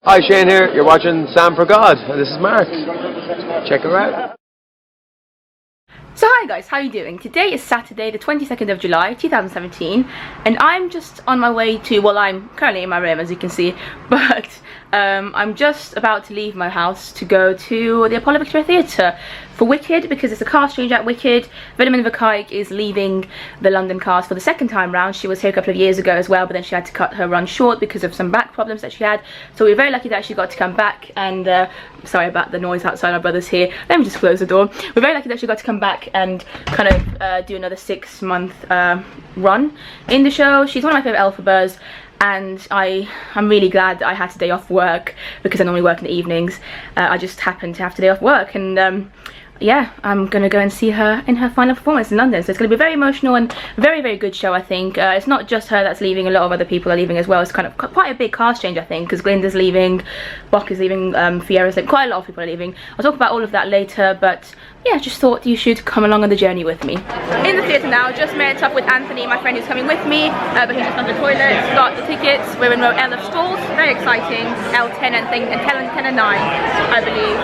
Hi, Shane here. You're watching Sam for God. This is Mark. Check her out. So hi guys, how are you doing? Today is Saturday the 22nd of July 2017 and I'm just on my way to, well, I'm currently in my room as you can see, but I'm just about to leave my house to go to the Apollo Victoria Theatre for Wicked because it's a cast change at Wicked. Willemijn Verkaik is leaving the London cast for the second time round. She was here a couple of years ago as well, but then she had to cut her run short because of some back problems that she had. So we're very lucky that she got to come back and sorry about the noise outside, my brother's here. Let me just close the door. We're very lucky that she got to come back and kind of do another 6-month run in the show. She's one of my favourite Elphabas. And I'm really glad that I had today off work because I normally work in the evenings. I just happened to have today off work and yeah, I'm gonna go and see her in her final performance in London. So it's gonna be a very emotional and very, very good show, I think. It's not just her that's leaving, a lot of other people are leaving as well. It's kind of quite a big cast change, I think, because Glinda's leaving, Bok is leaving, Fiera's leaving, quite a lot of people are leaving. I'll talk about all of that later, but yeah, just thought you should come along on the journey with me. In the theatre now, just met up with Anthony, my friend who's coming with me, but he's just on the toilet, got the tickets. We're in row L of stalls, very exciting, L10 and 10 and 9, I believe.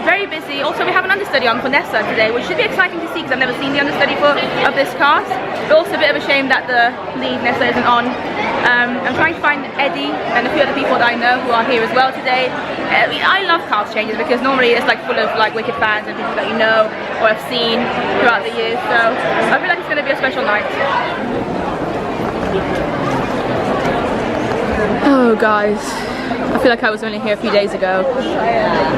Very busy. Also, we have an understudy on for Nessa today, which should be exciting to see because I've never seen the understudy of this cast. But also a bit of a shame that the lead Nessa isn't on. I'm trying to find Eddie and a few other people that I know who are here as well today. I love cast changes because normally it's like full of like Wicked fans and people that you know or have seen throughout the years. So I feel like it's going to be a special night. Oh guys, I feel like I was only here a few days ago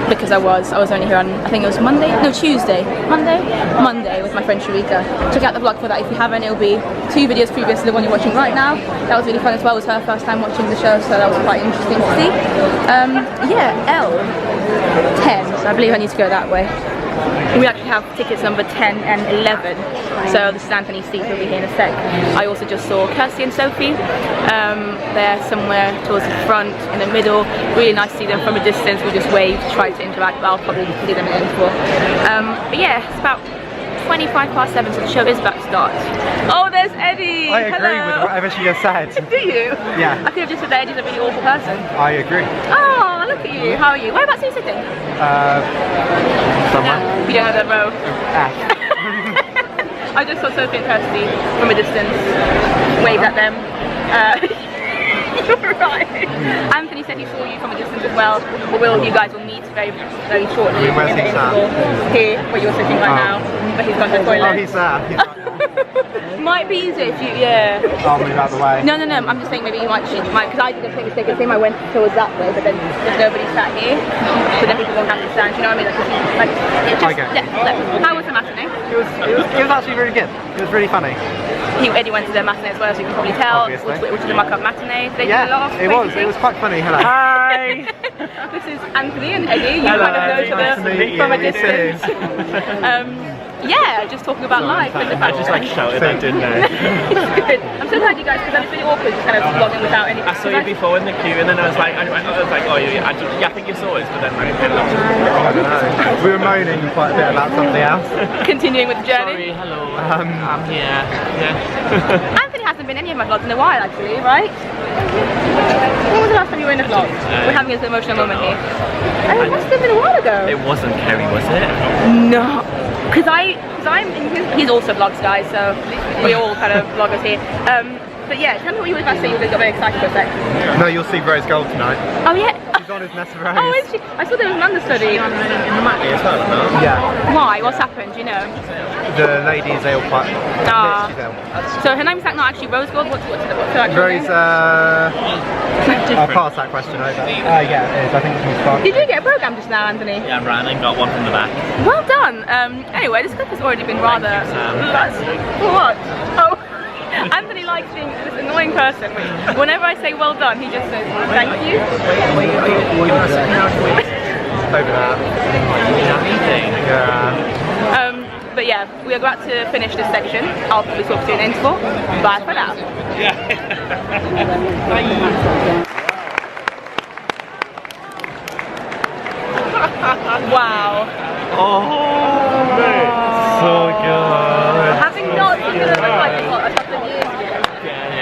because I was only here on, I think it was Monday? No, Tuesday. Monday with my friend Sharika. Check out the vlog for that if you haven't. It'll be 2 videos previous to the one you're watching right now. That was really fun as well. It was her first time watching the show, so that was quite interesting to see. Yeah, L10, so I believe I need to go that way. We actually have tickets number 10 and 11, so this is Anthony's seat, he'll be here in a sec. I also just saw Kirsty and Sophie. They're somewhere towards the front, in the middle. Really nice to see them from a distance. We just waved, tried to interact, but I'll probably see them in the interval. But yeah, it's about 7:25, so the show is about to start. Oh, there's Eddie! I agree with whatever she just said. Do you? Yeah. I could have just said that Eddie's a really awful person. I agree. Oh, look at you. How are you? Whereabouts are you sitting? Somewhere. You don't know that row? Ah. I just saw Sophie and Kirsty from a distance, waved at them. Right. Anthony said he saw you from a distance as well, but you guys will meet very, very shortly in the interval here, where you're sitting right now. But he's gone to the toilet. Oh, he's there. He's right there. Might be easier if you, yeah. I'll move out of the way. No, I'm just saying maybe you might change, because I did a mistake of saying I went towards that way, but then there's nobody sat here, so then people won't have to stand, you know what I mean? How was the matinee? It was actually really good. It was really funny. Eddie went to their matinee as well, as you can probably tell, which is a mock-up matinee. They did a lot of it was quite funny. Hello. Hi! This is Anthony and Eddie, you kind of know each other from a distance. Yeah, just talking about life and the fact I just like shouted, I didn't know. It's good. I'm so glad you guys, because it's really awkward just kind of vlogging without any. I saw you before in the queue and then I was like, oh, I think you saw us, but then I kind of I don't know. We were moaning quite a bit about something else. Continuing with the journey. Sorry, hello, I'm here. Yeah. Anthony hasn't been in any of my vlogs in a while actually, right? When was the last time you were in a vlog? We're having this emotional moment here. It must have been a while ago. It wasn't Kerry, was it? No. Because he's also vlogs guys, so we're all kind of vloggers here. But yeah, tell me what you were about to say. You got very excited for a sec. No, you'll see Rose Gold tonight. Oh yeah. She's on as Nessa Rose. Oh, is she? I saw there was an understudy. Yeah. Why? What's happened? Do you know? The lady is ill quite. She's ill. So her name's not actually Rose Gold. What's her actual Rose. name? I'll pass that question over. Yeah, it is. I think it's fun. Did you get a programme just now, Anthony? Yeah, I ran and got one from the back. Well done. Anyway, this clip has already been rather. What? Oh. Anthony likes being this annoying person. Whenever I say well done, he just says thank you. Over that. Yeah. But yeah, we are about to finish this section. I'll probably talk to you in an interval. Bye for now. Wow. Oh, so good. Having not seen it look like a couple of years ago,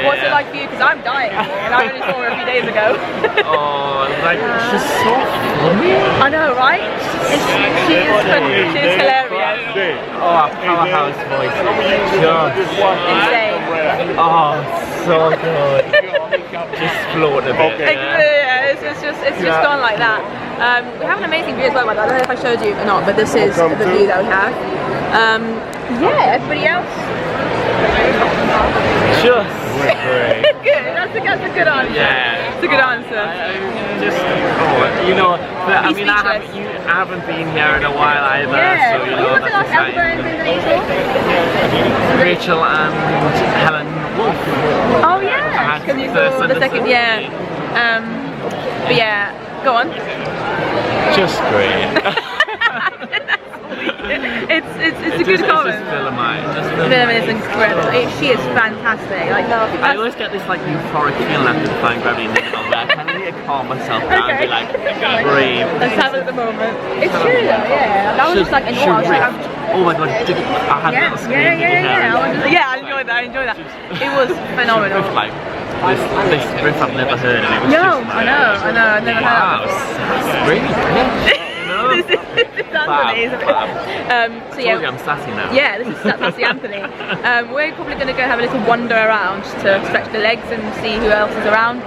what's it like for you because I'm dying and I only saw her a few days ago. Oh, like she's so funny. I know, right? She's hilarious. Oh, powerhouse voice. Insane. Oh, so good. Just float a bit. Yeah, it's just gone like that. We have an amazing view as well, by the way. I don't know if I showed you or not, but this is the view that we have. Yeah, everybody else? Just great. Good, that's a good answer. Yeah. It's a good answer. You know, but I He's mean, I haven't been here in a while either, Yeah. so you Who know, was the last that's Alpha exciting. that you saw? Rachel and Helen Wolf. Oh yeah, because you saw the second, yeah. But yeah, go on. Just great. it's a good comment. It's just Willemijn. Willemijn is incredible. She is fantastic. Like, I always get this like euphoric feeling after defying gravity and then I kind of need to calm myself down and be like, breathe. Let's have it at the moment. It's true though, yeah. That was just like in awe. Oh my god, I had a little scream. Yeah, I enjoyed that. It was phenomenal. With like this riff I've never heard and it was No, just I know, I've never heard wow, of it. that's really good. This Anthony, isn't it? So yeah, I'm sassy now. Yeah, this is Sassy Anthony. We're probably going to go have a little wander around to stretch the legs and see who else is around.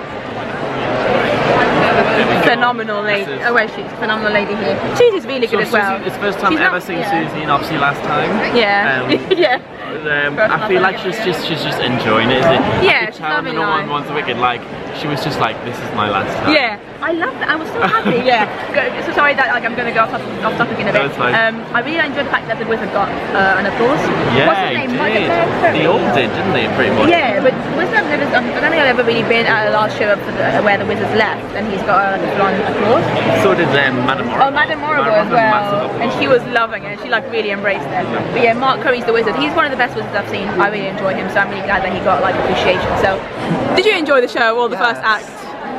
Phenomenal lady. Oh, where is she? Phenomenal lady here. Susie's really good as well. It's the first time I've ever seen Susie, and obviously last time. Yeah. Yeah. I feel like she's just enjoying it. Yeah, she's loving no life. one wants wicked. Like she was just like, this is my last time. Yeah, I love that. I was so happy. Yeah. So sorry that like I'm going to go off topic in a bit. No, it's fine. I really enjoyed the fact that the wizard got an applause. Yeah, What's his name? they all did, didn't they? Pretty much. Yeah, but Wizard I don't think I've ever really been at a last show where the Wizards left and he's got a full-on applause. So did Madame Morrible. Oh, Madame Morrible as well, and she was loving it. She like really embraced it. But yeah, Mark Curry's the Wizard. He's one of the best wizards I've seen. I really enjoy him, so I'm really glad that he got like appreciation. So, did you enjoy the show or the first act?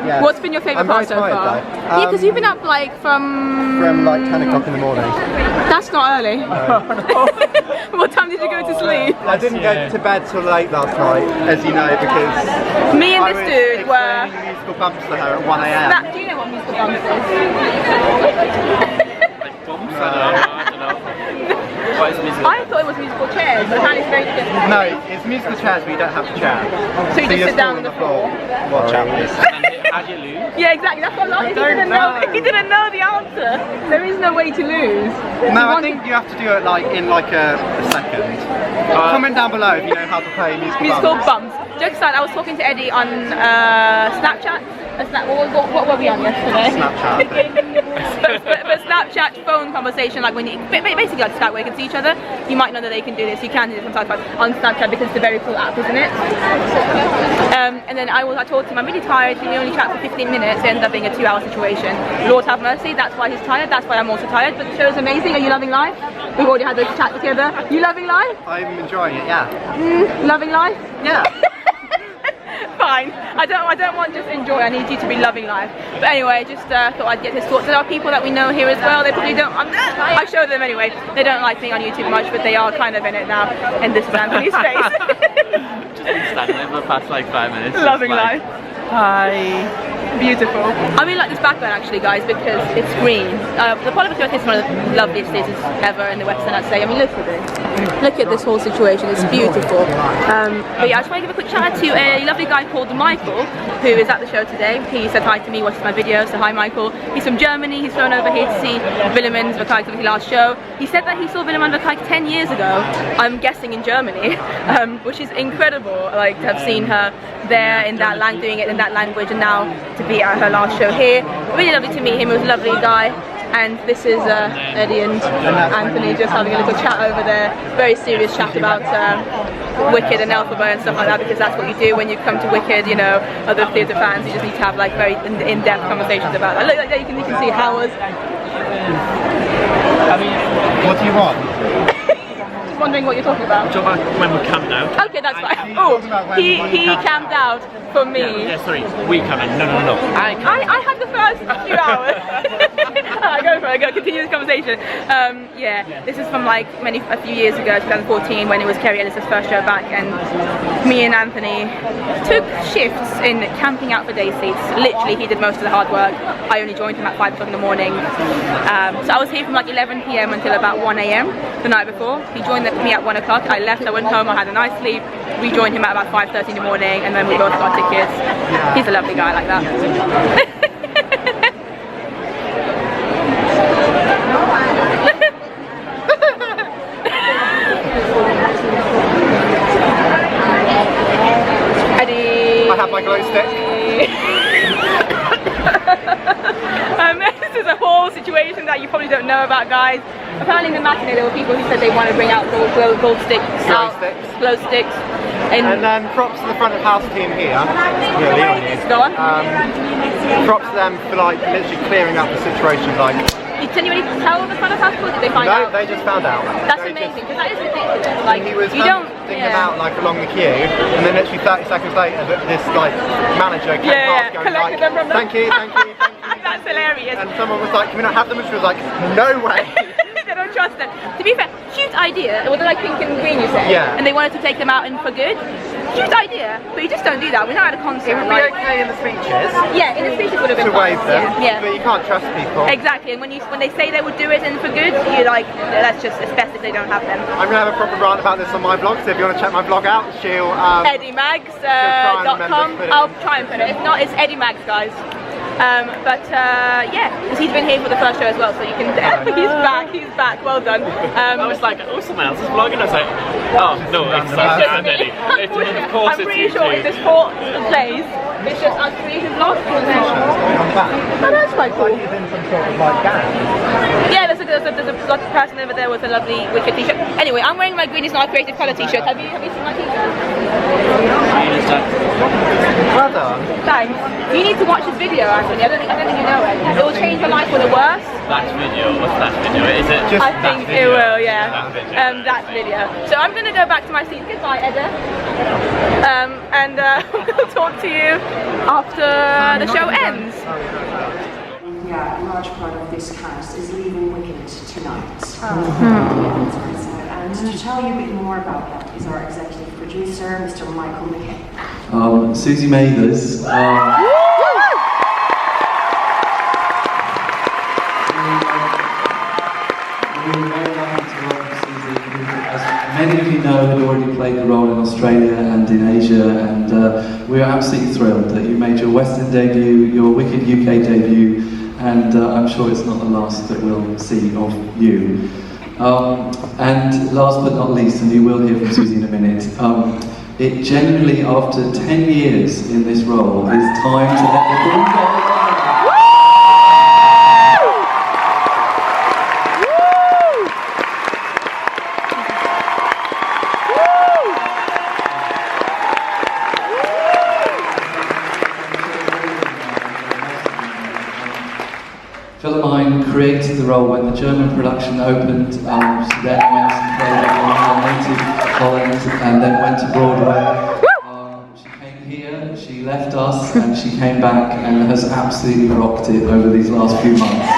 Yes. What's been your favourite part so far? Yeah, because you've been up like from like 10 o'clock in the morning. That's not early. What time did you go to sleep? I didn't go to bed till late last night, as you know, because Me and this dude were musical bumps to her at 1 a.m. Do you know what musical bumps is? Bumps? I don't know. What is musical? I thought it was musical chairs, but apparently it's very different. No, it's musical chairs, but you don't have to chair. So you just sit down on the floor. Watch out, please. How do you lose? Yeah, exactly. That's what I thought. He didn't know the answer. There is no way to lose. No, I think you have to do it like in like a second. Comment down below if you know how to play musical bumps. Jokes aside, I was talking to Eddie on Snapchat. What were we on yesterday? Snapchat. but Snapchat phone conversation, like when you basically like Skype where you can see each other. You might know that they can do this. You can do this on Snapchat because it's a very cool app, isn't it? And then I told him I'm really tired. We only chat for 15 minutes. It ended up being a 2-hour situation. Lord have mercy. That's why he's tired. That's why I'm also tired. But the show is amazing. Are you loving life? We've already had those chat together. You loving life? I'm enjoying it, yeah. Loving life? Yeah. Fine. I don't want just enjoy. I need you to be loving life. But anyway, just thought I'd get his thoughts. There are people that we know here as well. They probably don't. I show them anyway. They don't like me on YouTube much, but they are kind of in it now. And this is Anthony's face. Just been standing there for the past like 5 minutes. Loving like, life. Hi. Beautiful. I really like this background actually, guys, because it's green. The Parliament is one of the loveliest cities ever in the West End, I'd say. I mean, look at this. Look at this whole situation. It's beautiful. But yeah, I just want to give a quick shout out to a lovely guy called Michael, who is at the show today. He said hi to me, watches my videos, so hi Michael. He's from Germany. He's flown over here to see Willemijn Verkaik's last show. He said that he saw Willemijn Verkaik 10 years ago, I'm guessing in Germany, which is incredible, like to have seen her there in that doing it in that language, and now to be at her last show here. Really lovely to meet him. He was a lovely guy. And this is Eddie and Anthony just having a little chat over there. Very serious chat about Wicked and Elphaba and stuff like that, because that's what you do when you come to Wicked, you know, other theatre fans. You just need to have like very in-depth conversations about that. Look, like that, you can see Howard. What do you want? Just wondering what you're talking about. Do you want when we camped out? Okay, that's fine. Oh, he camped out for me. Yeah, sorry, we camped out. No. I had the first few hours. Alright, go for it. Go. Continue this conversation. Yeah, this is from like a few years ago, 2014, when it was Kerry Ellis's first show back, and me and Anthony took shifts in camping out for day seats. Literally, he did most of the hard work. I only joined him at 5 o'clock in the morning. So I was here from like 11 PM until about 1 AM the night before. He joined me at 1 o'clock. I left, I went home, I had a nice sleep, rejoined him at about 5:30 in the morning, and then we both got tickets. He's a lovely guy like that. Eddie! I have my glow stick. This is a whole situation that you probably don't know about, guys. Apparently in the matinee there were people who said they want to bring out gold sticks. Glow sticks. And then props to the front of house team here. Go on. Props to them for like literally clearing up the situation. Like, did anybody tell the front of house, or did they find out? No, they just found out. That's amazing, because that is ridiculous. Like, he was you don't them out like along the queue, and then literally 30 seconds later, this like manager came past going like, thank you. That's hilarious. And someone was like, can we not have them? And she was like, no way. They don't trust them. To be fair, cute idea. Well, they're like pink and green, you say? Yeah. And they wanted to take them out and for good. Cute idea, but you just don't do that. We're not at a concert. It would be okay in the speeches. Yeah, in the speeches would have been to wave them. Yeah. But you can't trust people. Exactly, and when they say they would do it and for good, you're like, that's just, it's best if they don't have them. I'm gonna have a proper rant about this on my blog. So if you want to check my blog out, she'll EddieMags.com. I'll try and put it. If not, it's Eddie Mags, guys. Yeah, because he's been here for the first show as well, so you can. He's back. Well done. I was like, oh, someone else is vlogging. I was like, oh no, it's not Eddie. Of course, I'm pretty sure if there's 4 plays, it's just us 3 who've lost. Oh, that's quite cool. Yeah, there's a person over there with a lovely wicked t-shirt. Anyway, I'm wearing my Green is Not a Creative Colour t-shirt. Have you seen my t-shirt? Well done. Thanks. You need to watch this video, Anthony. I don't think you know it. It will change your life for the worse. That video? What's that video? Is it just I think it will, yeah. That video. So I'm going to go back to my seat. Goodbye, Edda. We'll talk to you after the show ends. Yeah, a large part of this cast is leaving Wicked tonight. And to tell you a bit more about that is our executive producer, Mr. Michael McKay. Susie Mathers. We're very lucky to welcome Susie, who, as many of you know, had already played the role in Australia and in Asia, and we are absolutely thrilled that you made your West End debut, your Wicked UK debut, and I'm sure it's not the last that we'll see of you. And last but not least, and you will hear from Susie in a minute, it genuinely, after 10 years in this role, is time to let the broom go. Willemijn created the role when the German production opened. She then went and played it in her native Holland and then went to Broadway. She came here, she left us, and she came back and has absolutely rocked it over these last few months.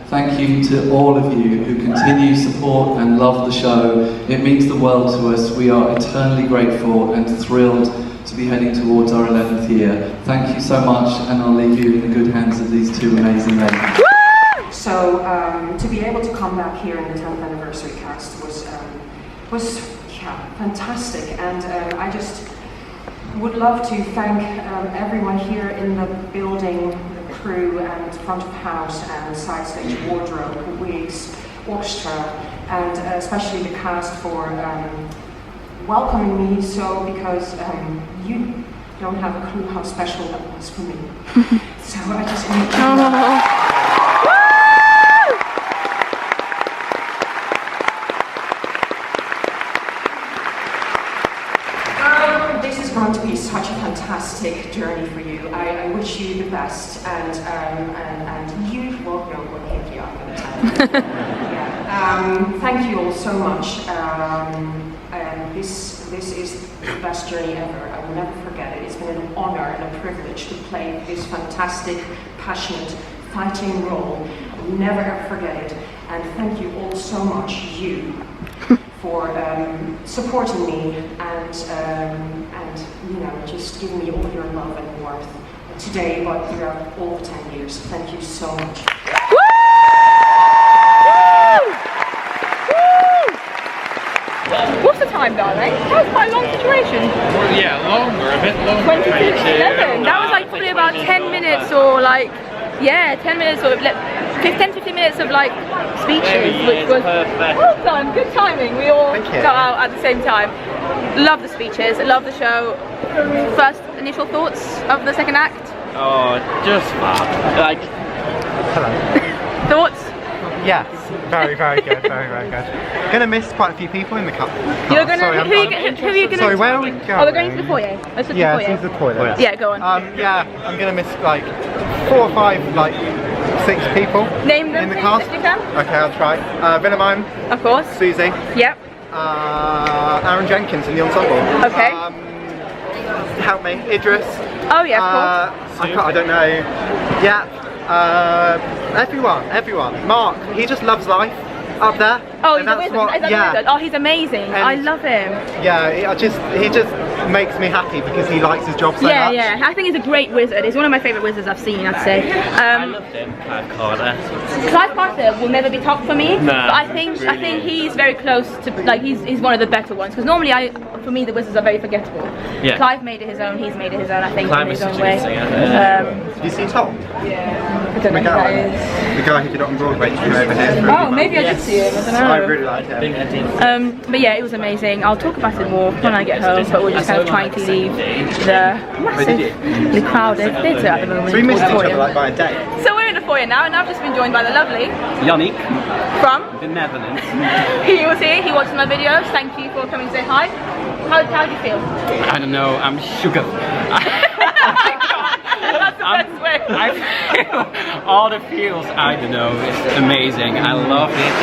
Thank you to all of you who continue to support and love the show. It means the world to us. We are eternally grateful and thrilled to be heading towards our 11th year. Thank you so much, and I'll leave you in the good hands of these 2 amazing ladies. So to be able to come back here in the 10th anniversary cast was fantastic, and I just would love to thank everyone here in the building, crew and front of house and side stage wardrobe, wigs, orchestra, and especially the cast for welcoming me so, because you don't have a clue how special that was for me. So I just need to this is going to be such a fantastic journey for you. I wish you the best, and you, well, no, we'll hit you up in the time. Yeah. Thank you all so much. this is the best journey ever. I will never forget it. It's been an honor and a privilege to play this fantastic, passionate, fighting role. I will never ever forget it. And thank you all so much, you, for supporting me and just giving me all your love and warmth today, but throughout all the 10 years. Thank you so much. What's the time, darling? That was quite a long situation. Yeah, longer, a bit longer. 22 to 11. That was like probably about 10 minutes or like, yeah, 10 minutes or 10-15 minutes of like speeches, which was perfect. Well done, good timing. We all got out at the same time. Love the speeches, love the show. First initial thoughts of the second act? Oh, just fab. Like, Hello. Thoughts? Yes, very, very good, very, very good. Gonna miss quite a few people in the cup. You're gonna, who are you gonna? Sorry, where are we going? Oh, we're going to the foyer. Let's look Yeah, at the it's foyer. the toilet. Yeah, go on. Yeah, I'm gonna miss like 4 or 5, like 6 people Name them in the please, cast. if you can. Okay, I'll try. Willemijn, Of course. Susie, Yep. Aaron Jenkins in the ensemble. Okay. Help me, Idris. Oh yeah, of course. I don't know. Yeah. Everyone. Mark, he just loves life up there. Oh, and he's a that's wizard. what- Is that yeah. the wizard? Oh, he's amazing. I love him. Yeah, he just makes me happy because he likes his job so much. Yeah. I think he's a great wizard. He's one of my favourite wizards I've seen, I'd say. I loved him, Clive Carter. Clive Carter will never be top for me, No, but I think he's very close to, like, he's one of the better ones, because normally for me the wizards are very forgettable. Yeah. Clive made it his own, he's made it his own, I think, Clive in his was own such a way. good singer. Did you see Tom? I don't know who that is. The guy who did it on Broadway came over here. Oh, maybe I did see him, I don't know. I really like him. But yeah, it was amazing. I'll talk about it more when I get home, but we're just kind of trying to leave the massively crowded theatre at the moment. So we missed each Foyer. other like by a day. So we're in the foyer now, and I've just been joined by the lovely Yannick, from. the Netherlands. He was here, he watched my videos. Thank you for coming to say hi. How do you feel? I don't know, I'm shook up. That's the best way. I feel all the feels, I don't know, it's amazing. I love it.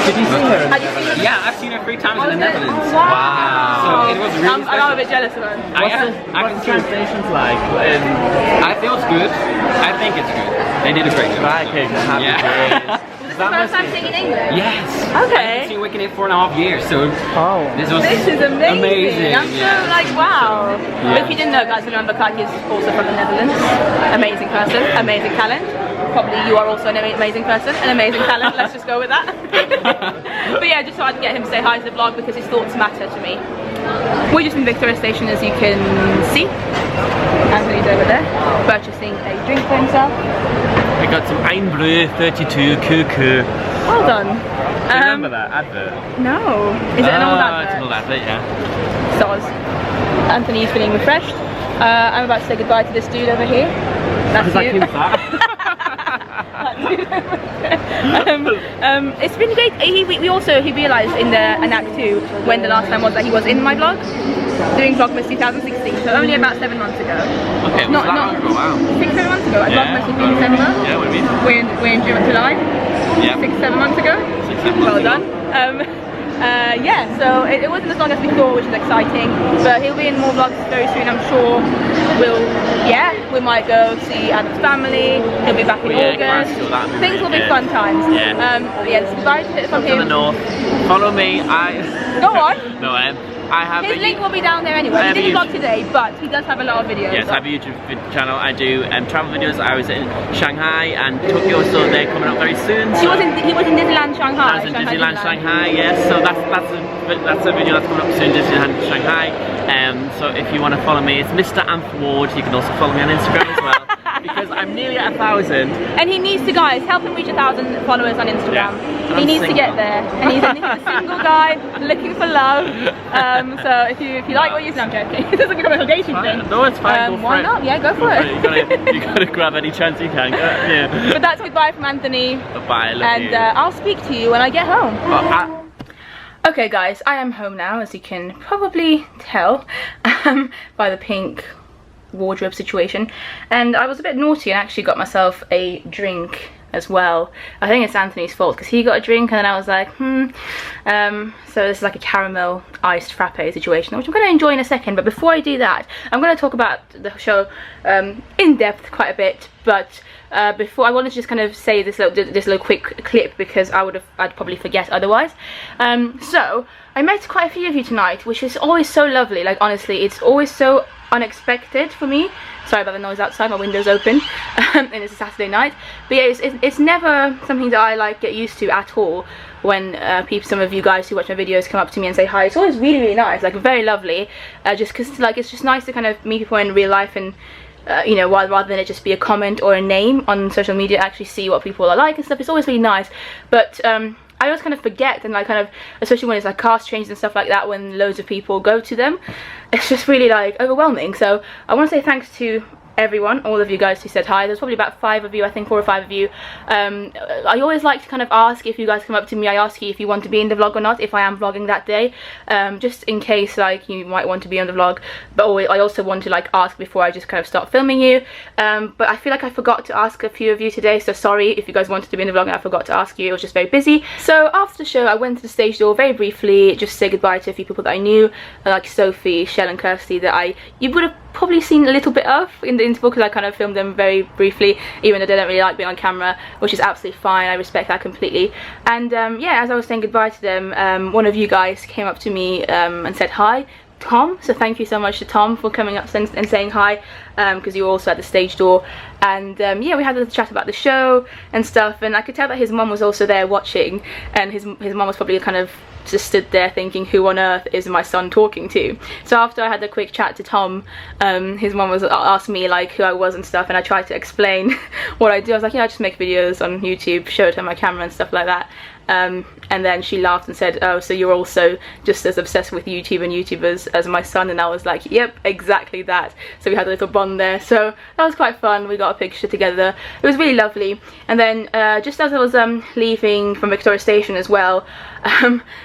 Did you see her? Have you seen her? Yeah, I've seen her 3 times in the Netherlands. Oh, wow. So it was really I'm a bit jealous of her. What's the translations like? I feel it's good. I think it's good. They did a great job. Yeah. This is the first time singing English? Yes. Okay. I've been Wicked it 4.5 years, so this is amazing. I'm so like, wow. But if you didn't know, guys, Willemijn Verkaik is also from the Netherlands. Amazing person, amazing talent. Probably you are also an amazing person, an amazing talent. Let's just go with that. But yeah, just thought I'd get him to say hi to the vlog because his thoughts matter to me. We're just in Victoria Station, as you can see. Anthony's over there, purchasing a drink for himself. I got some Einbleu 32 Kuku. Well done. Do you remember that advert? No. Is it an old advert? It's an old advert, yeah. Soz. Anthony's feeling refreshed. I'm about to say goodbye to this dude over here. That's you. It's been great. He realised in an act 2 when the last time was that he was in my vlog doing Vlogmas 2016, so only about 7 months ago. Okay, not long ago, wow. 6-7 months ago. Vlogmas was in December. Yeah, what do you mean? We're in June, July. Yeah. 6-7 months ago. 6-7 months well ago. done. Yeah, so it wasn't as long as we thought, which is exciting. But he'll be in more vlogs very soon, I'm sure. We might go see Adam's family. He'll be back in August. Things will be fun times. Yeah. But yeah, goodbye from him. To the north. Follow me. Go on. No, I have His link will be down there anyway. He didn't vlog today, but he does have a lot of videos. Yes, I have a YouTube channel. I do travel videos. I was in Shanghai and Tokyo, so they're coming up very soon. So He was in Disneyland Shanghai. I was in Disneyland Shanghai, yes. So that's a video that's coming up soon, Disneyland Shanghai. So if you want to follow me, it's Mr. Anth Ward. You can also follow me on Instagram as well. Because I'm nearly at 1,000. And he needs to, guys, help him reach 1,000 followers on Instagram. Yeah. He needs to get there. And he's a single guy looking for love. So if you like what you see, I'm joking. It doesn't become a engaging thing. No, it's fine. Go for why it. not? Yeah, go for it. You gotta grab any chance you can. Yeah. But that's goodbye from Anthony. Bye, love you. I'll speak to you when I get home. Okay, guys, I am home now, as you can probably tell by the pink wardrobe situation, and I was a bit naughty and actually got myself a drink as well. I think it's Anthony's fault because he got a drink and then I was like, so this is like a caramel iced frappe situation, which I'm going to enjoy in a second. But before I do that, I'm going to talk about the show in depth quite a bit. But before, I wanted to just kind of say this little quick clip because I'd probably forget otherwise. So I met quite a few of you tonight, which is always so lovely. Like, honestly, it's always so unexpected for me. Sorry about the noise outside, my window's open and it's a Saturday night. But yeah, it's never something that I like get used to at all when some of you guys who watch my videos come up to me and say hi. It's always really, really nice, like very lovely, just because like it's just nice to kind of meet people in real life and you know, rather than it just be a comment or a name on social media, actually see what people are like and stuff. It's always really nice. But I always kind of forget, and like kind of, especially when it's like cast changes and stuff like that, when loads of people go to them, it's just really like overwhelming. So I want to say thanks to everyone, all of you guys who said hi. There's probably about 5 of you, I think 4 or 5 of you. I always like to kind of ask, if you guys come up to me, I ask you if you want to be in the vlog or not, if I am vlogging that day, just in case like you might want to be on the vlog. But I also want to like ask before I just kind of start filming you. But I feel like I forgot to ask a few of you today, so sorry if you guys wanted to be in the vlog and I forgot to ask you. I was just very busy. So after the show, I went to the stage door very briefly, just say goodbye to a few people that I knew, like Sophie, Shell and Kirsty, that you would have probably seen a little bit of in the interval because I kind of filmed them very briefly, even though they don't really like being on camera, which is absolutely fine. I respect that completely. And yeah, as I was saying goodbye to them, one of you guys came up to me and said hi, Tom. So thank you so much to Tom for coming up and saying hi, because you were also at the stage door. And yeah, we had a little chat about the show and stuff, and I could tell that his mum was also there watching, and his mum was probably kind of just stood there thinking, who on earth is my son talking to? So after I had a quick chat to Tom, his mum was asked me like who I was and stuff, and I tried to explain what I do. I was like, yeah, I just make videos on YouTube, showed her my camera and stuff like that. And then she laughed and said, oh, so you're also just as obsessed with YouTube and YouTubers as my son? And I was like, yep, exactly that. So we had a little bond there, so that was quite fun. We got a picture together, it was really lovely. And then just as I was leaving from Victoria Station as well,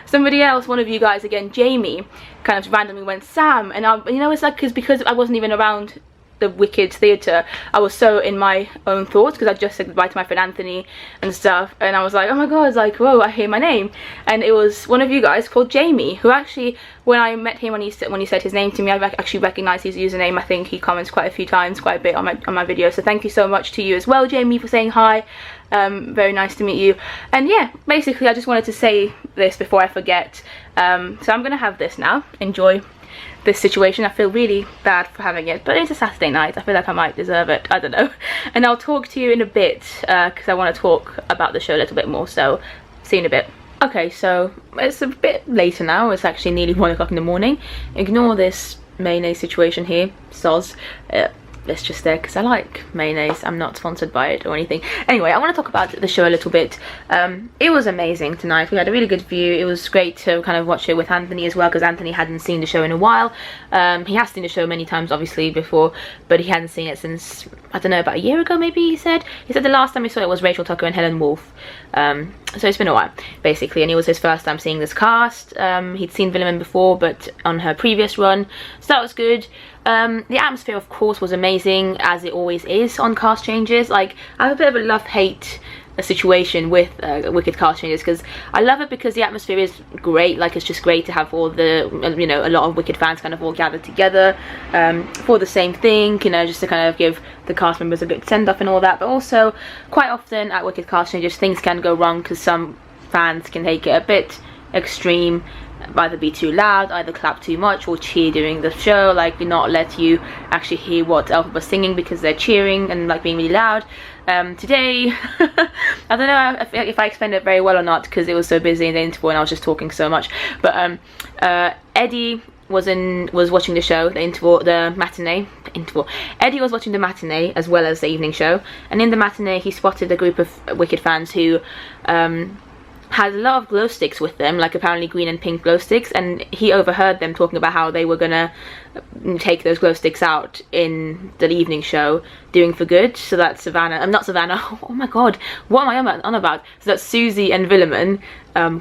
somebody else, one of you guys again, Jamie, kind of randomly went, Sam. And you know, it's like because I wasn't even around the Wicked theatre, I was so in my own thoughts because I just said goodbye to my friend Anthony and stuff, and I was like, oh my god, it's like, whoa, I hear my name. And it was one of you guys called Jamie, who actually, when I met him, when he said his name to me, I actually recognised his username. I think he comments quite a few times, quite a bit on my video, so thank you so much to you as well, Jamie, for saying hi. Very nice to meet you. And yeah, basically I just wanted to say this before I forget. So I'm gonna have this now. Enjoy this situation. I feel really bad for having it, but it's a Saturday night. I feel like I might deserve it. I don't know. And I'll talk to you in a bit because I want to talk about the show a little bit more, so see you in a bit. Okay, so it's a bit later now. It's actually nearly 1 o'clock in the morning. Ignore this mayonnaise situation here, soz. It's just there because I like mayonnaise. I'm not sponsored by it or anything. Anyway, I want to talk about the show a little bit. It was amazing tonight. We had a really good view. It was great to kind of watch it with Anthony as well, because Anthony hadn't seen the show in a while. He has seen the show many times obviously before, but he hadn't seen it since, I don't know, about a year ago maybe. He said the last time he saw it was Rachel Tucker and Helen Wolf. So it's been a while basically, and it was his first time seeing this cast. He'd seen Willemijn before, but on her previous run, so that was good. The atmosphere of course was amazing, as it always is on cast changes. Like, I have a bit of a love-hate situation with Wicked cast changes, because I love it because the atmosphere is great. Like, it's just great to have all the, you know, a lot of Wicked fans kind of all gathered together for the same thing, you know, just to kind of give the cast members a good send-off and all that. But also, quite often at Wicked cast changes, things can go wrong because some fans can take it a bit extreme, either be too loud, either clap too much or cheer during the show, like not let you actually hear what Alphaba's singing because they're cheering and like being really loud. Today I don't know if I explained it very well or not because it was so busy in the interval and I was just talking so much, but Eddie was watching the show, the matinee. Eddie was watching the matinee as well as the evening show, and in the matinee he spotted a group of Wicked fans who had a lot of glow sticks with them, like apparently green and pink glow sticks, and he overheard them talking about how they were gonna take those glow sticks out in the evening show, doing for good, so that not Savannah, oh my god, what am I on about? So that Susie and Willemijn,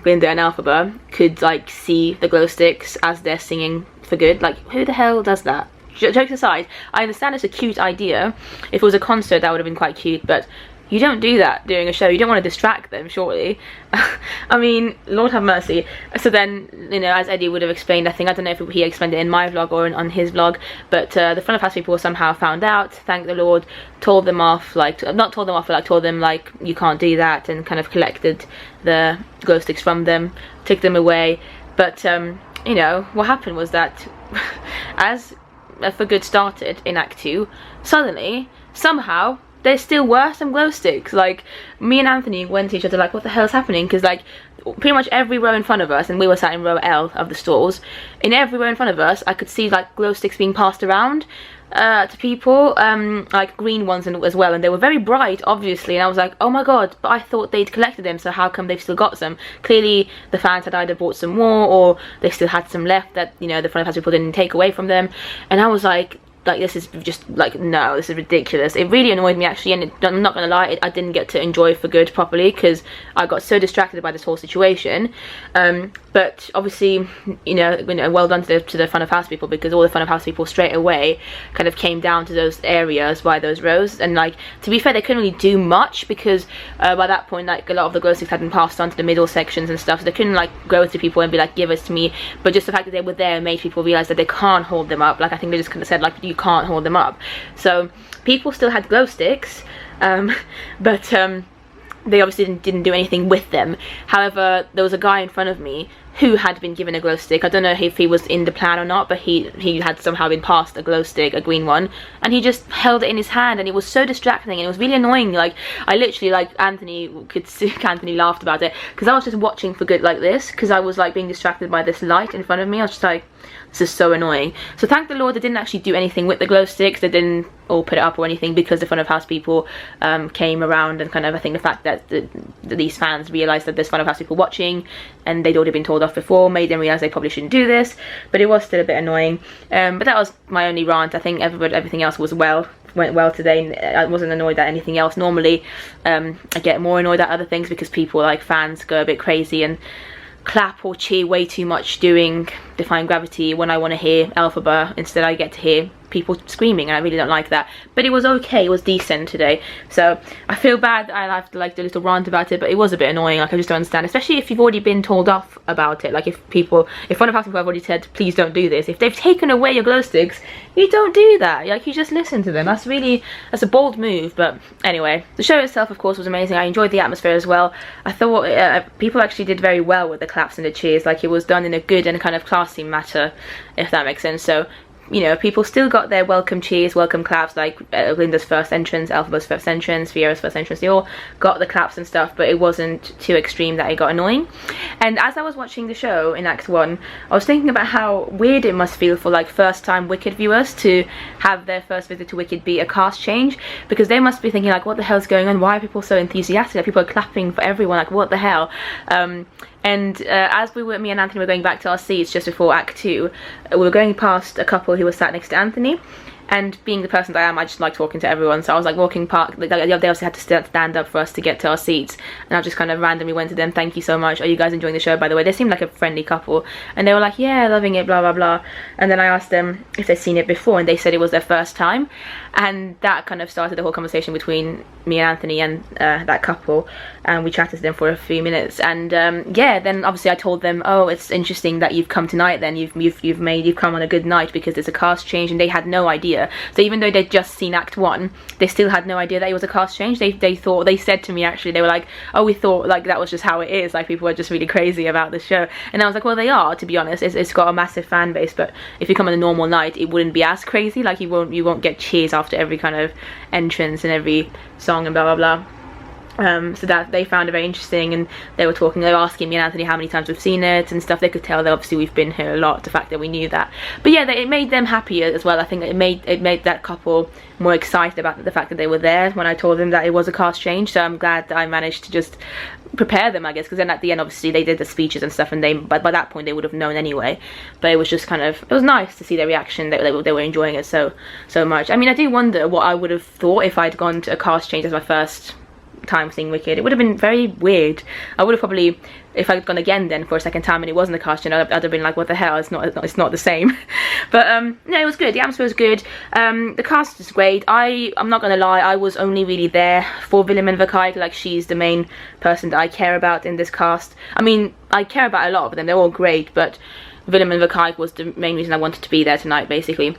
Glinda and Alphaba, could like see the glow sticks as they're singing for good. Like, who the hell does that? Jokes aside, I understand it's a cute idea. If it was a concert, that would have been quite cute, but You don't do that during a show. You don't want to distract them, surely. I mean, Lord have mercy. So then, you know, as Eddie would have explained, I don't know if he explained it in my vlog or on his vlog, but the front of house people somehow found out, thank the Lord, told them off, like, not told them off, but like told them, like, you can't do that, and kind of collected the glow sticks from them, took them away. But, you know, what happened was that as For Good started in Act 2, suddenly, somehow, there still were some glow sticks. Like, me and Anthony went to each other like, what the hell is happening? Because, like, pretty much every row in front of us, and we were sat in row L of the stalls, in every row in front of us, I could see, like, glow sticks being passed around to people, like green ones as well, and they were very bright, obviously, and I was like, oh my god, but I thought they'd collected them, so how come they've still got some? Clearly, the fans had either bought some more, or they still had some left that, you know, the front of house people didn't take away from them, and I was like, this is just, like, no, this is ridiculous. It really annoyed me, actually, and I'm not gonna lie, I didn't get to enjoy For Good properly, because I got so distracted by this whole situation. But obviously, you know, well done to the front of house people, because all the front of house people straight away kind of came down to those areas by those rows, and, like, to be fair, they couldn't really do much, because by that point, like, a lot of the glow sticks had been passed on to the middle sections and stuff, so they couldn't, like, go to people and be like, give us to me. But just the fact that they were there made people realize that they can't hold them up. Like, I think they just kind of said, like, you can't hold them up. So people still had glow sticks, but they obviously didn't do anything with them. However, there was a guy in front of me who had been given a glow stick. I don't know if he was in the plan or not, but he had somehow been passed a glow stick, a green one, and he just held it in his hand, and it was so distracting, and it was really annoying. Like, I literally, like, Anthony could see, Anthony laughed about it, because I was just watching For Good like this, because I was, like, being distracted by this light in front of me. I was just like, this is so annoying. So thank the Lord they didn't actually do anything with the glow sticks. They didn't all put it up or anything, because the front of house people came around, and kind of, I think the fact that these fans realised that there's front of house people watching, and they'd already been told off before, made them realise they probably shouldn't do this. But it was still a bit annoying. But that was my only rant. I think everything else went well today. I wasn't annoyed at anything else. Normally I get more annoyed at other things, because people, like fans, go a bit crazy and clap or cheer way too much during Defying Gravity when I want to hear Alphabet. Instead I get to hear people screaming, and I really don't like that. But it was okay, it was decent today. So I feel bad I have to, like, do a little rant about it, but it was a bit annoying. Like, I just don't understand, especially if you've already been told off about it. Like, if front of house people have already said, please don't do this, if they've taken away your glow sticks, you don't do that. Like, you just listen to them. That's a bold move. But anyway, the show itself, of course, was amazing. I enjoyed the atmosphere as well. I thought people actually did very well with the claps and the cheers. Like, it was done in a good and kind of classy manner, if that makes sense. So, you know, people still got their welcome cheers, welcome claps, like Linda's first entrance, Alphabet's first entrance, Vieira's first entrance. They all got the claps and stuff, but it wasn't too extreme that it got annoying. And as I was watching the show in Act 1, I was thinking about how weird it must feel for, like, first time Wicked viewers to have their first visit to Wicked be a cast change, because they must be thinking, like, what the hell's going on? Why are people so enthusiastic? Like, people are clapping for everyone, like, what the hell? And as me and Anthony were going back to our seats just before Act 2, we were going past a couple who was sat next to Anthony, and being the person that I am, I just like talking to everyone, so I was like walking past, they obviously had to stand up for us to get to our seats, and I just kind of randomly went to them, thank you so much, are you guys enjoying the show, by the way? They seemed like a friendly couple, and they were like, yeah, loving it, blah blah blah. And then I asked them if they'd seen it before, and they said it was their first time, and that kind of started the whole conversation between me and Anthony and that couple, and we chatted to them for a few minutes. And yeah, then obviously I told them, oh, it's interesting that you've come tonight, then you've come on a good night, because there's a cast change, and they had no idea. So even though they'd just seen Act 1, they still had no idea that it was a cast change. They said to me, actually, they were like, oh, we thought, like, that was just how it is, like, people are just really crazy about the show. And I was like, well, they are, to be honest. It's got a massive fan base, but if you come on a normal night, it wouldn't be as crazy. Like, you won't get cheers after every kind of entrance and every song and blah blah blah. So that they found it very interesting, and they were asking me and Anthony how many times we've seen it and stuff. They could tell that obviously we've been here a lot, the fact that we knew that. But yeah, it made them happier as well. I think it made that couple more excited about the fact that they were there when I told them that it was a cast change. So I'm glad that I managed to just prepare them, I guess, because then at the end obviously they did the speeches and stuff, and but by that point they would have known anyway. But it was just kind of, it was nice to see their reaction, that they were enjoying it so much. I mean, I do wonder what I would have thought if I'd gone to a cast change as my first time seeing Wicked. It would have been very weird. I would have probably, if I'd gone again then for a second time and it wasn't the cast, you know, I'd have been like, what the hell, it's not the same. But no, it was good. The atmosphere was good. The cast is great. I'm not gonna lie, I was only really there for Willemijn Verkaik. Like, she's the main person that I care about in this cast. I mean, I care about a lot of them, they're all great, but Willemijn Verkaik was the main reason I wanted to be there tonight, basically.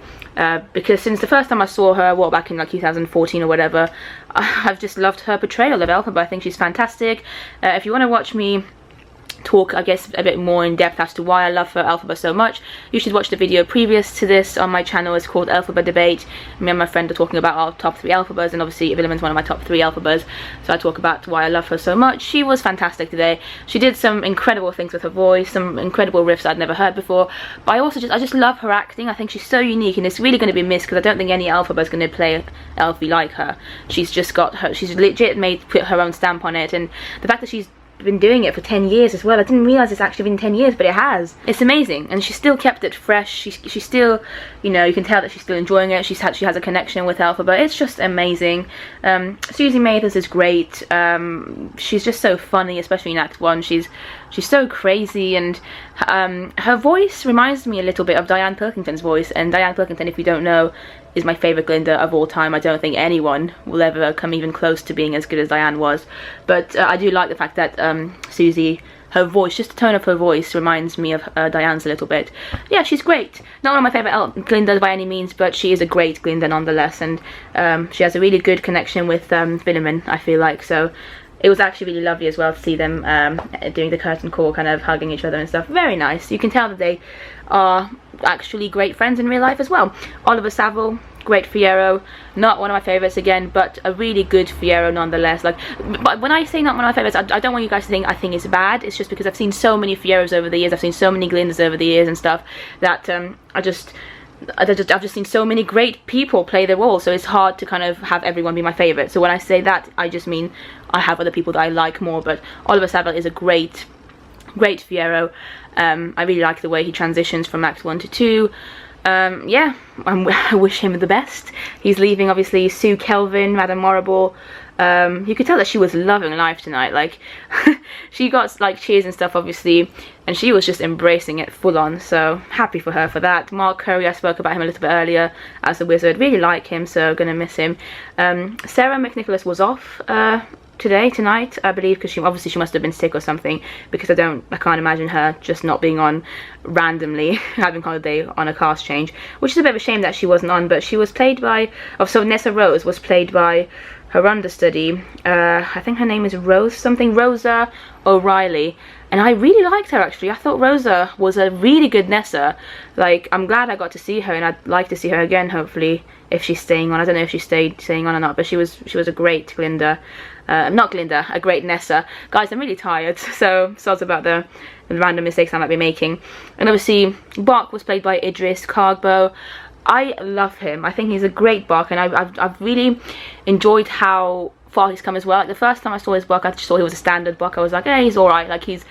Because since the first time I saw her, what, back in like 2014 or whatever, I've just loved her portrayal of Elphaba. I think she's fantastic. If you want to watch me talk, I guess, a bit more in depth as to why I love her Elphaba so much, you should watch the video previous to this on my channel. It's called Elphaba Debate. Me and my friend are talking about our top 3 Elphabas, and obviously Willemijn's one of my top 3 Elphabas, so I talk about why I love her so much. She was fantastic today. She did some incredible things with her voice, some incredible riffs I'd never heard before, but I just love her acting. I think she's so unique, and it's really going to be missed because I don't think any Elphaba is going to play Elfie like her. She's just got her, she's legit put her own stamp on it, and the fact that she's been doing it for 10 years as well. I didn't realise it's actually been 10 years, but it has. It's amazing, and she still kept it fresh. She's still, you know, you can tell that she's still enjoying it. She has a connection with Elphaba. It's just amazing. Susie Mathers is great. She's just so funny, especially in Act 1. She's so crazy, and her voice reminds me a little bit of Diane Pilkington's voice. And Diane Pilkington, if you don't know, is my favourite Glinda of all time. I don't think anyone will ever come even close to being as good as Diane was. But I do like the fact that Susie, her voice, just the tone of her voice reminds me of Diane's a little bit. Yeah, she's great. Not one of my favourite Glindas by any means, but she is a great Glinda nonetheless, and she has a really good connection with Willemijn, I feel like. So it was actually really lovely as well to see them doing the curtain call, kind of hugging each other and stuff. Very nice. You can tell that they are actually great friends in real life as well. Oliver Saville, great Fiyero. Not one of my favourites again, but a really good Fiyero nonetheless. Like, but when I say not one of my favourites, I don't want you guys to think I think it's bad. It's just because I've seen so many Fiyeros over the years. I've seen so many Glindas over the years and stuff that I've just seen so many great people play their role, so it's hard to kind of have everyone be my favourite. So when I say that, I just mean I have other people that I like more, but Oliver Saville is a great Fiyero. I really like the way he transitions from Act 1 to 2. Yeah, I wish him the best. He's leaving, obviously, Sue Kelvin, Madame Morrible. You could tell that she was loving life tonight. Like, she got like cheers and stuff, obviously, and she was just embracing it full on, so happy for her for that. Mark Curry, I spoke about him a little bit earlier as a wizard. Really like him, so gonna miss him. Sarah McNicholas was off tonight, I believe, because she must have been sick or something, because I can't imagine her just not being on randomly, having holiday on a cast change, which is a bit of a shame that she wasn't on. But she was played by, so Nessa Rose was played by her understudy, I think her name is Rosa O'Reilly, and I really liked her actually. I thought Rosa was a really good Nessa. Like, I'm glad I got to see her, and I'd like to see her again, hopefully, if she's staying on. I don't know if she's staying on or not, but she was a great Glinda. Not Glinda, a great Nessa. Guys, I'm really tired, so sorry about the random mistakes I might be making. And obviously, Bok was played by Idris Kargbo. I love him. I think he's a great Bok, and I've really enjoyed how far he's come as well. Like, the first time I saw his Bok, I just thought he was a standard Bok. I was like, he's alright. Like, he's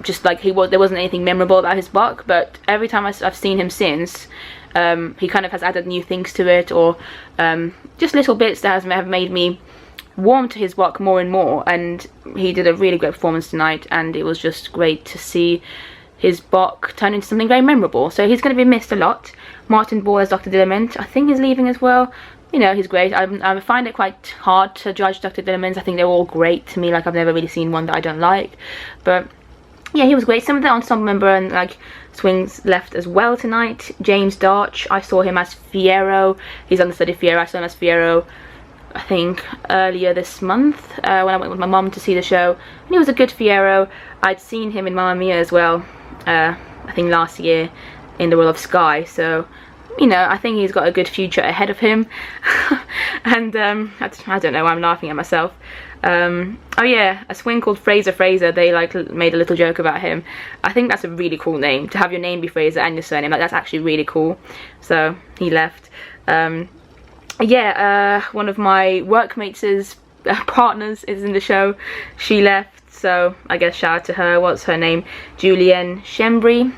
just like, there wasn't anything memorable about his Bok, but every time I've seen him since, he kind of has added new things to it, or just little bits that have made me warm to his Bok more and more. And he did a really great performance tonight, and it was just great to see his Bok turn into something very memorable. So he's going to be missed a lot. Martin Ball as Dr. Dillamond, I think he's leaving as well. You know, he's great. I find it quite hard to judge Dr. Dillamond. I think they're all great to me. Like, I've never really seen one that I don't like. But yeah, he was great. Some of the ensemble member and like swings left as well tonight. James Darch, I saw him as Fiyero. He's understudy Fiyero. I saw him as Fiyero, I think, earlier this month when I went with my mum to see the show, and he was a good Fiyero. I'd seen him in Mamma Mia as well, I think last year, in the role of Sky, so you know, I think he's got a good future ahead of him. And I don't know why I'm laughing at myself. Oh yeah, a swing called Fraser, they like made a little joke about him. I think that's a really cool name, to have your name be Fraser and your surname. Like, that's actually really cool. So he left. Yeah, one of my workmates' partners is in the show. She left, so I guess shout out to her. What's her name? Julienne Shembry.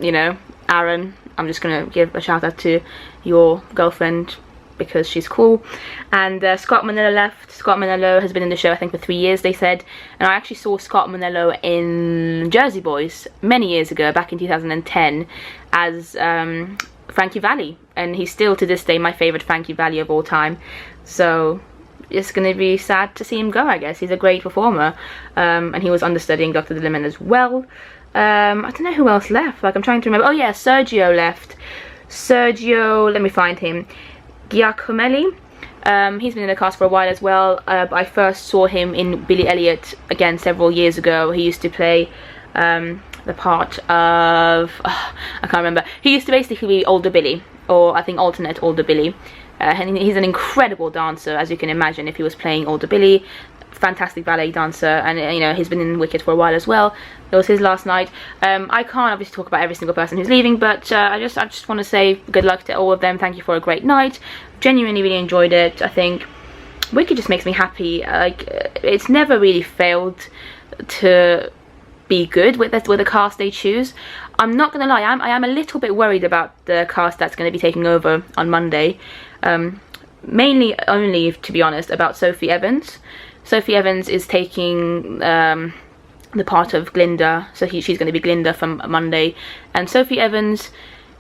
You know, Aaron, I'm just gonna give a shout out to your girlfriend because she's cool. And Scott Manello left. Scott Manello has been in the show I think for 3 years, they said, and I actually saw Scott Manello in Jersey Boys many years ago, back in 2010, as Frankie Valli, and he's still to this day my favourite Frankie Valli of all time. So it's going to be sad to see him go, I guess. He's a great performer, and he was understudying Dr. Dilliman as well. I don't know who else left, like I'm trying to remember. Oh yeah, Sergio left. Sergio, let me find him. Giacomelli. He's been in the cast for a while as well. I first saw him in Billy Elliot again several years ago. He used to play the part of, I can't remember. He used to basically be older Billy, or I think alternate older Billy. And he's an incredible dancer, as you can imagine, if he was playing older Billy. Fantastic ballet dancer, and you know, he's been in Wicked for a while as well. It was his last night. I can't obviously talk about every single person who's leaving, but I just want to say good luck to all of them. Thank you for a great night. Genuinely really enjoyed it. I think Wicked just makes me happy. Like, it's never really failed to be good with the cast they choose. I'm not gonna lie, I am a little bit worried about the cast that's going to be taking over on Monday. Mainly only, to be honest, about Sophie Evans. Sophie Evans is taking the part of Glinda, so she's going to be Glinda from Monday. And Sophie Evans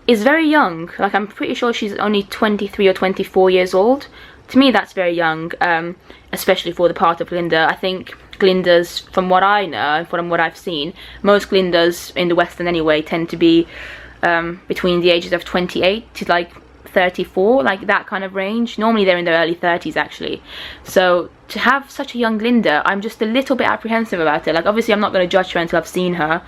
is very young. Like, I'm pretty sure she's only 23 or 24 years old. To me, that's very young, especially for the part of Glinda. I think Glindas, from what I know and from what I've seen, most Glindas in the Western anyway tend to be between the ages of 28 to like 34, like that kind of range. Normally they're in their early 30s actually. So to have such a young Glinda, I'm just a little bit apprehensive about it. Like, obviously I'm not going to judge her until I've seen her,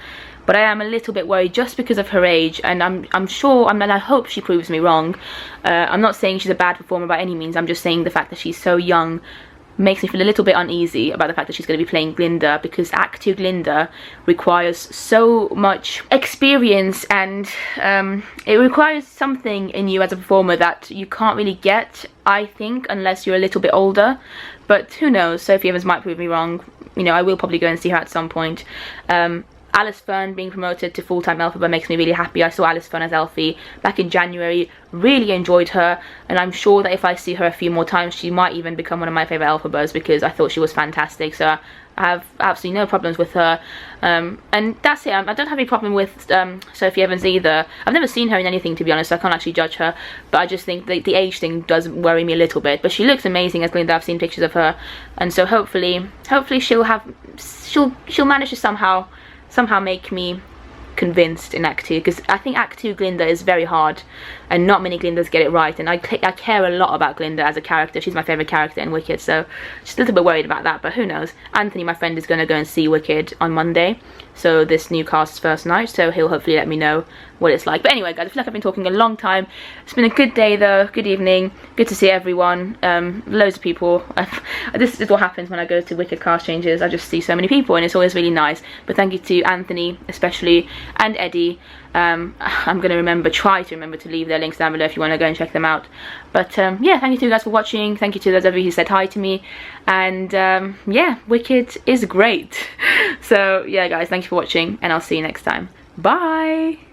but I am a little bit worried just because of her age, and I'm sure, and I hope she proves me wrong. I'm not saying she's a bad performer by any means. I'm just saying the fact that she's so young makes me feel a little bit uneasy about the fact that she's going to be playing Glinda, because Act 2 Glinda requires so much experience, and it requires something in you as a performer that you can't really get, I think, unless you're a little bit older. But who knows, Sophie Evans might prove me wrong. You know, I will probably go and see her at some point. Alice Fern being promoted to full-time Elphaba makes me really happy. I saw Alice Fern as Elfie back in January, really enjoyed her, and I'm sure that if I see her a few more times, she might even become one of my favourite Elphabas, because I thought she was fantastic. So I have absolutely no problems with her, and that's it. I don't have any problem with Sophie Evans either. I've never seen her in anything, to be honest, so I can't actually judge her, but I just think the age thing does worry me a little bit. But she looks amazing as Glinda. I've seen pictures of her, and so hopefully she'll manage to somehow make me convinced in Act 2, because I think Act 2 Glinda is very hard and not many Glindas get it right, and I care a lot about Glinda as a character. She's my favourite character in Wicked, so just a little bit worried about that, but who knows. Anthony, my friend, is going to go and see Wicked on Monday, so this new cast's first night, so he'll hopefully let me know what it's like. But anyway guys, I feel like I've been talking a long time. It's been a good day though, good evening, good to see everyone, loads of people. This is what happens when I go to Wicked cast changes. I just see so many people and it's always really nice. But thank you to Anthony especially, and Eddie. I'm going to try to remember to leave their links down below if you want to go and check them out. But yeah, thank you to you guys for watching. Thank you to those of you who said hi to me. And yeah, Wicked is great. So yeah guys, thank you for watching, and I'll see you next time. Bye!